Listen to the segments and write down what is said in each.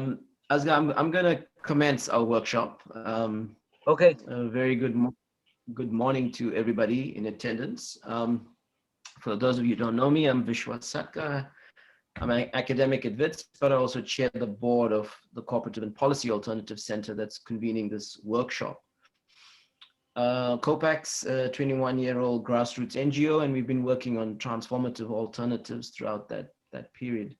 I'm going to commence our workshop. Okay. A very good morning to everybody in attendance. For those of you who don't know me, I'm Vishwas Satka. I'm an academic at WITS, but I also chair the board of the Cooperative and Policy Alternative Center that's convening this workshop. COPAC's a 21-year-old grassroots NGO, and we've been working on transformative alternatives throughout that period.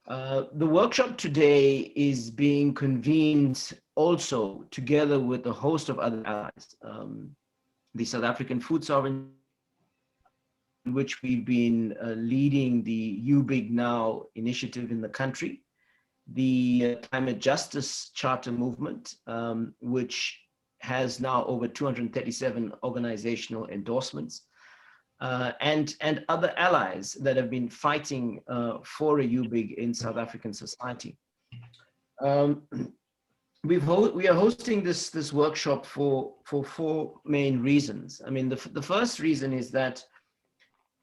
The workshop today is being convened also together with a host of other allies. The South African Food Sovereignty, in which we've been leading the UBIG Now initiative in the country, the Climate Justice Charter Movement, which has now over 237 organizational endorsements, and other allies that have been fighting for a UBIG in South African society. We are hosting this workshop for four main reasons. I mean, the first reason is that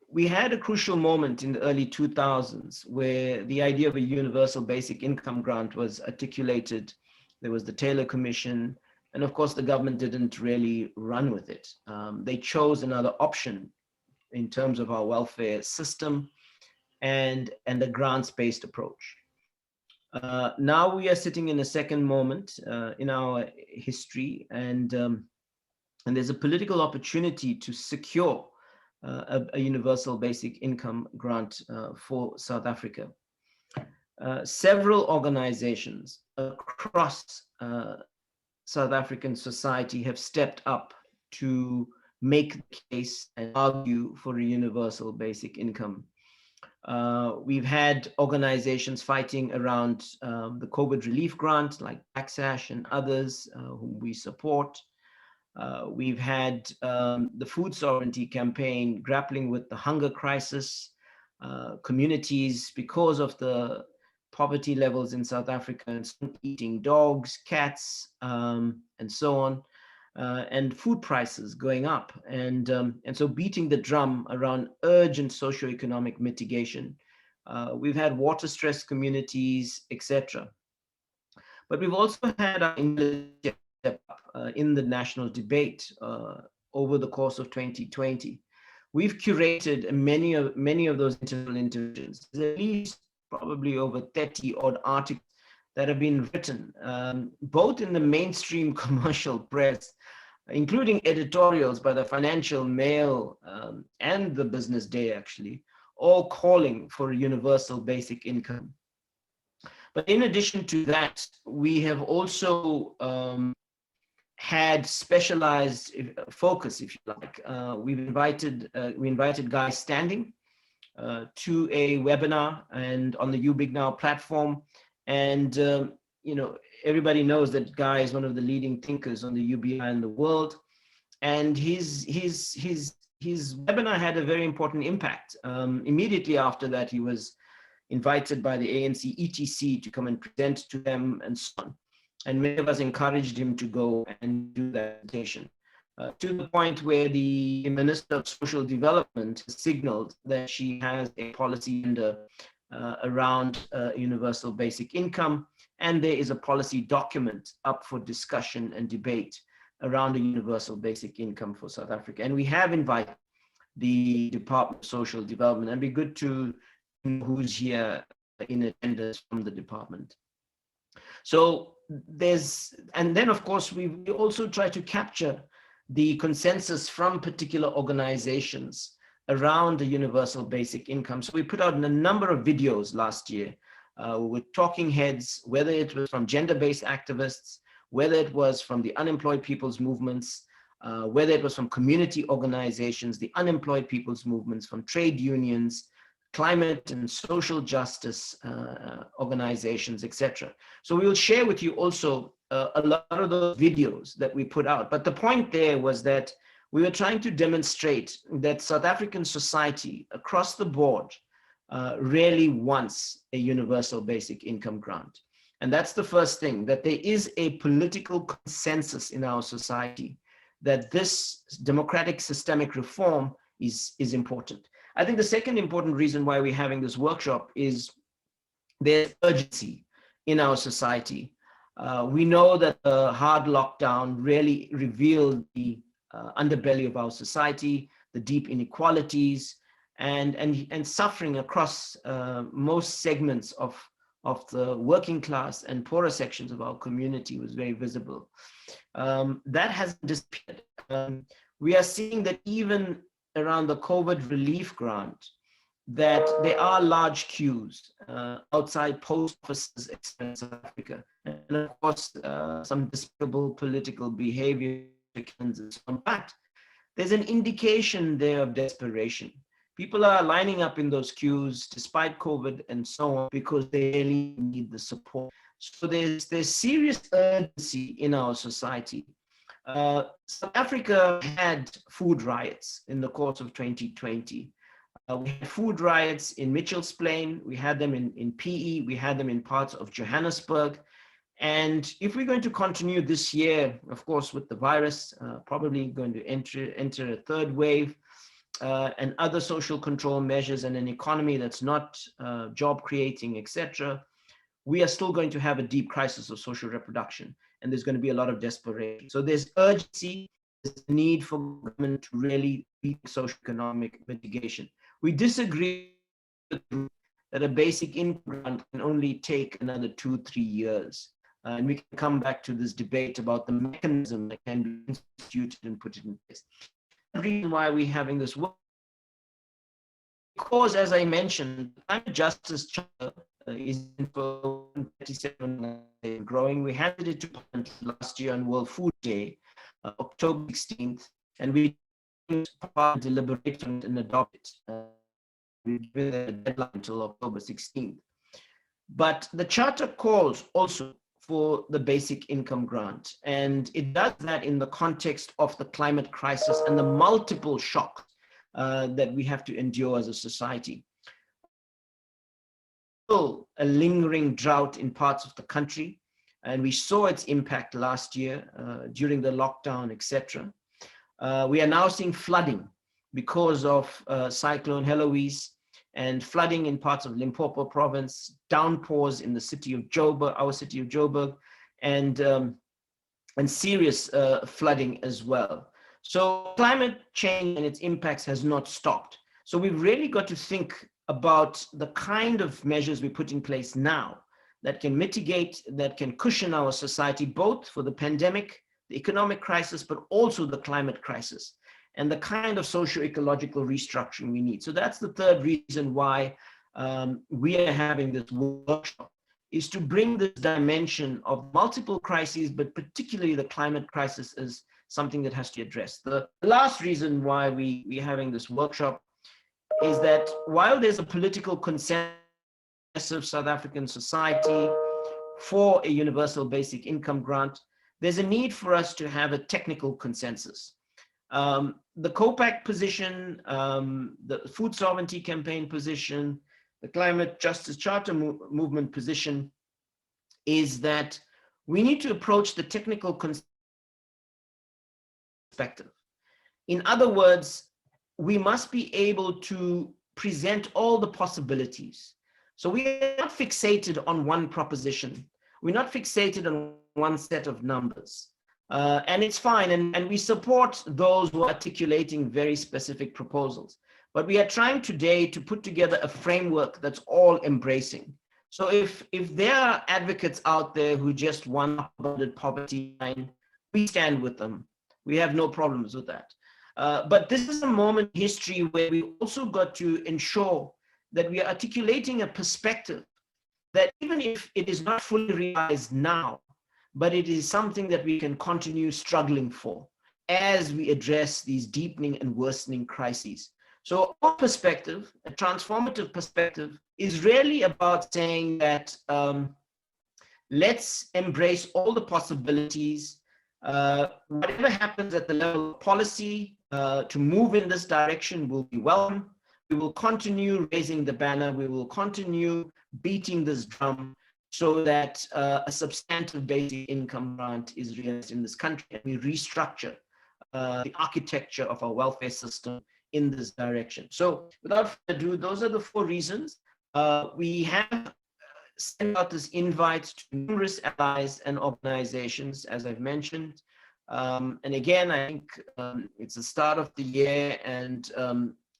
we had a crucial moment in the early 2000s where the idea of a universal basic income grant was articulated. There was the Taylor Commission, and of course the government didn't really run with it. They chose another option in terms of our welfare system and a grants-based approach. Now we are sitting in a second moment in our history, and there's a political opportunity to secure a universal basic income grant for South Africa. Several organizations across South African society have stepped up to make the case and argue for a universal basic income. We've had organizations fighting around the COVID relief grant, like Backsash and others whom we support. We've had the food sovereignty campaign grappling with the hunger crisis, communities because of the poverty levels in South Africa, and eating dogs, cats, and so on. And food prices going up, and so beating the drum around urgent socioeconomic mitigation. We've had water-stressed communities, etc. But we've also had our step up in the national debate over the course of 2020. We've curated many of those internal interventions. There's at least probably over 30 odd articles that have been written, both in the mainstream commercial press, including editorials by the Financial Mail and the Business Day, actually, all calling for a universal basic income. But in addition to that, we have also had specialized focus, if you like. We invited Guy Standing to a webinar and on the UBIG Now platform, and everybody knows that Guy is one of the leading thinkers on the UBI in the world, and his webinar had a very important impact. Immediately after that, he was invited by the ANC ETC to come and present to them and so on. And many of us encouraged him to go and do that presentation, to the point where the Minister of Social Development signaled that she has a policy around universal basic income, and there is a policy document up for discussion and debate around a universal basic income for South Africa. And we have invited the Department of Social Development, and it'd be good to know who's here in attendance from the department. So and then of course we also try to capture the consensus from particular organizations around the universal basic income. So we put out a number of videos last year with talking heads, whether it was from gender-based activists, whether it was from the unemployed people's movements, whether it was from community organizations, the unemployed people's movements, from trade unions, climate and social justice organizations, etc. So we will share with you also a lot of those videos that we put out. But the point there was that we were trying to demonstrate that South African society across the board really wants a universal basic income grant. And that's the first thing, that there is a political consensus in our society that this democratic systemic reform is important. I think the second important reason why we're having this workshop is there's urgency. in our society. We know that the hard lockdown really revealed the underbelly of our society, the deep inequalities, and suffering across most segments of the working class and poorer sections of our community was very visible. That has disappeared. We are seeing that even around the COVID relief grant, that there are large queues outside post offices in South Africa. And of course, some despicable political behavior. But there's an indication there of desperation. People are lining up in those queues despite COVID and so on because they really need the support. So there's serious urgency in our society. South Africa had food riots in the course of 2020. We had food riots in Mitchell's Plain, we had them in PE, we had them in parts of Johannesburg. And if we're going to continue this year, of course, with the virus, probably going to enter a third wave, and other social control measures and an economy that's not job creating, etc., we are still going to have a deep crisis of social reproduction. And there's going to be a lot of desperation. So there's urgency, there's a need for government to really beat socioeconomic mitigation. We disagree that a basic income grant can only take another 2-3 years. And we can come back to this debate about the mechanism that can be instituted and put in place. The reason why we're having this work, because as I mentioned, climate justice charter is for 37 and growing. We handed it to Parliament last year on World Food Day, October 16th, and we deliberate on it and adopt it. We've given a deadline until October 16th. But the charter calls also for the basic income grant, and it does that in the context of the climate crisis and the multiple shocks that we have to endure as a society. Still a lingering drought in parts of the country, and we saw its impact last year during the lockdown, etc. We are now seeing flooding because of Cyclone Heloise, and flooding in parts of Limpopo province, downpours in the city of Joburg, our city of Joburg, and serious flooding as well. So climate change and its impacts has not stopped. So we've really got to think about the kind of measures we put in place now that can mitigate, that can cushion our society, both for the pandemic, the economic crisis, but also the climate crisis, and the kind of socio-ecological restructuring we need. So that's the third reason why we are having this workshop, is to bring this dimension of multiple crises, but particularly the climate crisis as something that has to be addressed. The last reason why we're having this workshop is that while there's a political consensus of South African society for a universal basic income grant, there's a need for us to have a technical consensus. The COPAC position, the Food Sovereignty Campaign position, the Climate Justice Charter movement position is that we need to approach the technical perspective. In other words, we must be able to present all the possibilities. So we are not fixated on one proposition. We're not fixated on one set of numbers. And it's fine, and we support those who are articulating very specific proposals. But we are trying today to put together a framework that's all embracing. So if there are advocates out there who just want a poverty line, we stand with them. We have no problems with that. But this is a moment in history where we also got to ensure that we are articulating a perspective that even if it is not fully realized now, but it is something that we can continue struggling for as we address these deepening and worsening crises. So our perspective, a transformative perspective, is really about saying that let's embrace all the possibilities. Whatever happens at the level of policy to move in this direction will be welcome. We will continue raising the banner. We will continue beating this drum so that a substantive basic income grant is realized in this country, and we restructure the architecture of our welfare system in this direction. So without further ado, those are the 4 reasons. We have sent out this invite to numerous allies and organizations, as I've mentioned. And again, I think it's the start of the year, and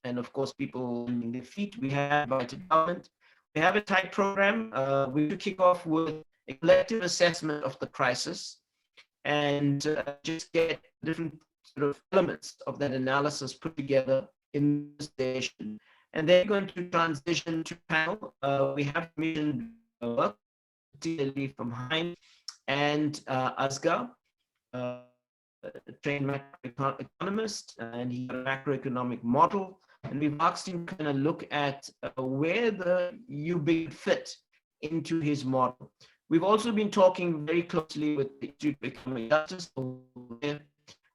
of course, people in their feet. We have invited government. We have a tight program. We to kick off with a collective assessment of the crisis, and just get different sort of elements of that analysis put together in the station. And then going to transition to panel. We have commissioned work, particularly from Hein and Asgar, a trained macroeconomist, and he had a macroeconomic model. And we've asked him to kind of look at where the UBIG fit into his model. We've also been talking very closely with the Institute of Economic Justice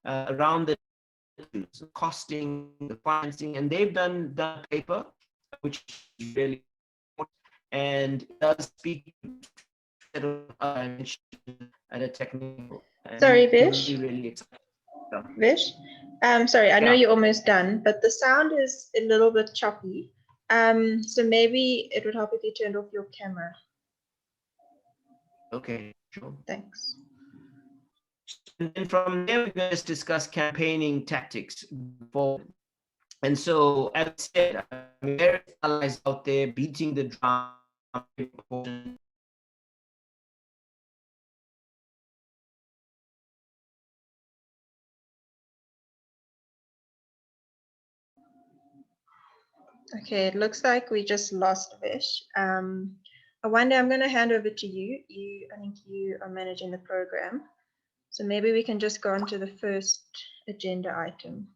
around the costing, the financing, and they've done a paper which is really important and does speak at a technical. Sorry, Vish. Really excited. Vish, sorry, I know you're almost done, but the sound is a little bit choppy. So maybe it would help if you turned off your camera. Okay, sure. Thanks. And then from there, we're going to discuss campaigning tactics forward. And so, as I said, there are allies out there beating the drum. Okay, it looks like we just lost Vish. Awanda, I'm going to hand over to you. I think you are managing the program. So maybe we can just go on to the first agenda item.